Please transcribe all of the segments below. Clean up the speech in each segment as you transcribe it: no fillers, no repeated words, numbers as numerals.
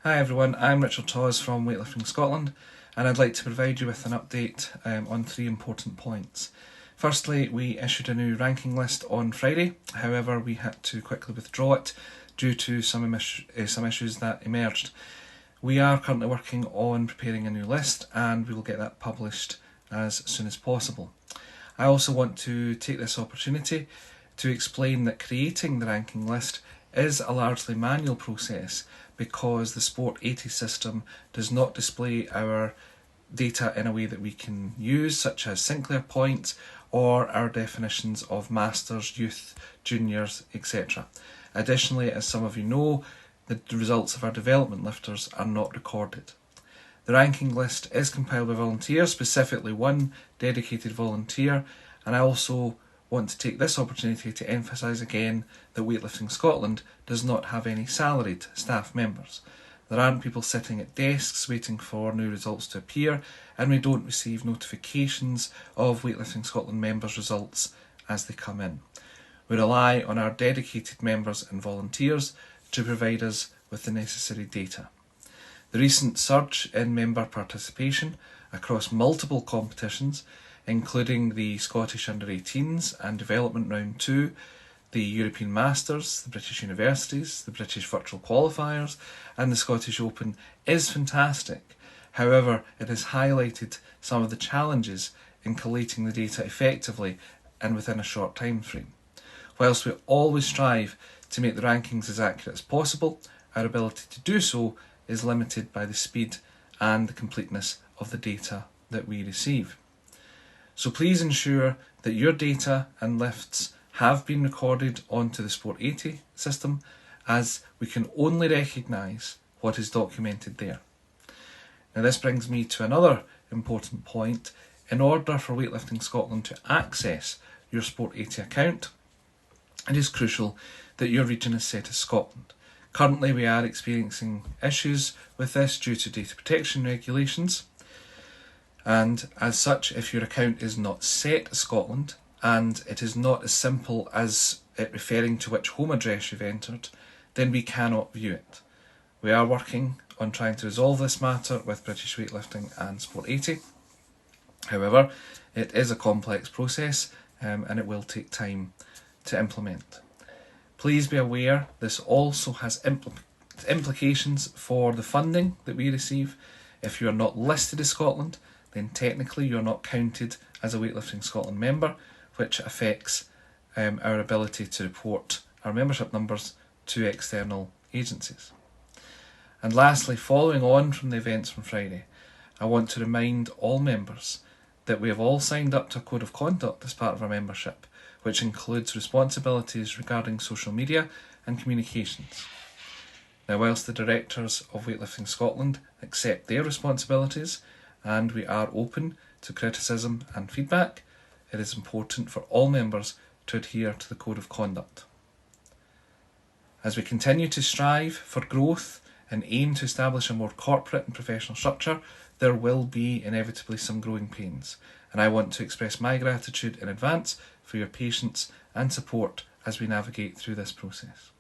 Hi everyone, I'm Richard Tawse from Weightlifting Scotland, and I'd like to provide you with an update on 3 important points. Firstly, we issued a new ranking list on Friday, however we had to quickly withdraw it due to some issues that emerged. We are currently working on preparing a new list and we will get that published as soon as possible. I also want to take this opportunity to explain that creating the ranking list is a largely manual process because the Sport 80 system does not display our data in a way that we can use, such as Sinclair points or our definitions of masters, youth, juniors, etc. Additionally, as some of you know, the results of our development lifters are not recorded. The ranking list is compiled by volunteers, specifically one dedicated volunteer, and I also want to take this opportunity to emphasise again that Weightlifting Scotland does not have any salaried staff members. There aren't people sitting at desks waiting for new results to appear, and we don't receive notifications of Weightlifting Scotland members' results as they come in. We rely on our dedicated members and volunteers to provide us with the necessary data. The recent surge in member participation across multiple competitions, including the Scottish Under-18s and Development Round 2, the European Masters, the British Universities, the British Virtual Qualifiers and the Scottish Open, is fantastic. However, it has highlighted some of the challenges in collating the data effectively and within a short time frame. Whilst we always strive to make the rankings as accurate as possible, our ability to do so is limited by the speed and the completeness of the data that we receive. So please ensure that your data and lifts have been recorded onto the Sport 80 system, as we can only recognise what is documented there. Now this brings me to another important point. In order for Weightlifting Scotland to access your Sport 80 account, it is crucial that your region is set as Scotland. Currently we are experiencing issues with this due to data protection regulations, and as such, if your account is not set as Scotland and it is not as simple as it referring to which home address you've entered, then we cannot view it. We are working on trying to resolve this matter with British Weightlifting and Sport 80. However, it is a complex process and it will take time to implement. Please be aware this also has implications for the funding that we receive. If you are not listed as Scotland, then technically you're not counted as a Weightlifting Scotland member, which affects our ability to report our membership numbers to external agencies. And lastly, following on from the events from Friday, I want to remind all members that we have all signed up to a code of conduct as part of our membership, which includes responsibilities regarding social media and communications. Now, whilst the directors of Weightlifting Scotland accept their responsibilities and we are open to criticism and feedback, it is important for all members to adhere to the code of conduct. As we continue to strive for growth and aim to establish a more corporate and professional structure, there will be inevitably some growing pains, and I want to express my gratitude in advance for your patience and support as we navigate through this process.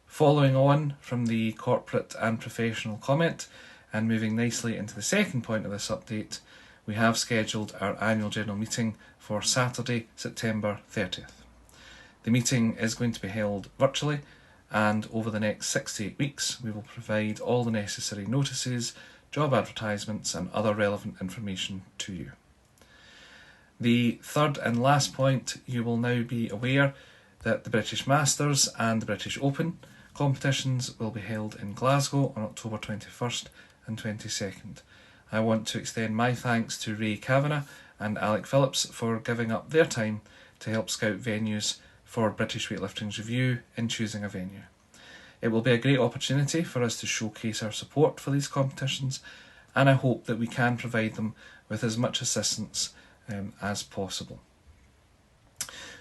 Following on from the corporate and professional comment, and moving nicely into the second point of this update, we have scheduled our annual general meeting for Saturday, September 30th. The meeting is going to be held virtually, and over the next 6 to 8 weeks we will provide all the necessary notices, job advertisements and other relevant information to you. The third and last point, you will now be aware that the British Masters and the British Open competitions will be held in Glasgow on October 21st and 22nd. I want to extend my thanks to Ray Kavanagh and Alec Phillips for giving up their time to help scout venues for British Weightlifting's review in choosing a venue. It will be a great opportunity for us to showcase our support for these competitions, and I hope that we can provide them with as much assistance as possible.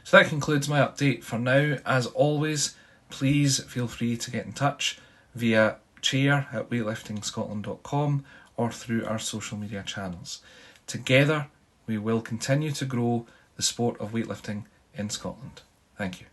So that concludes my update for now. As always, please feel free to get in touch via chair@weightliftingscotland.com or through our social media channels. Together, we will continue to grow the sport of weightlifting in Scotland. Thank you.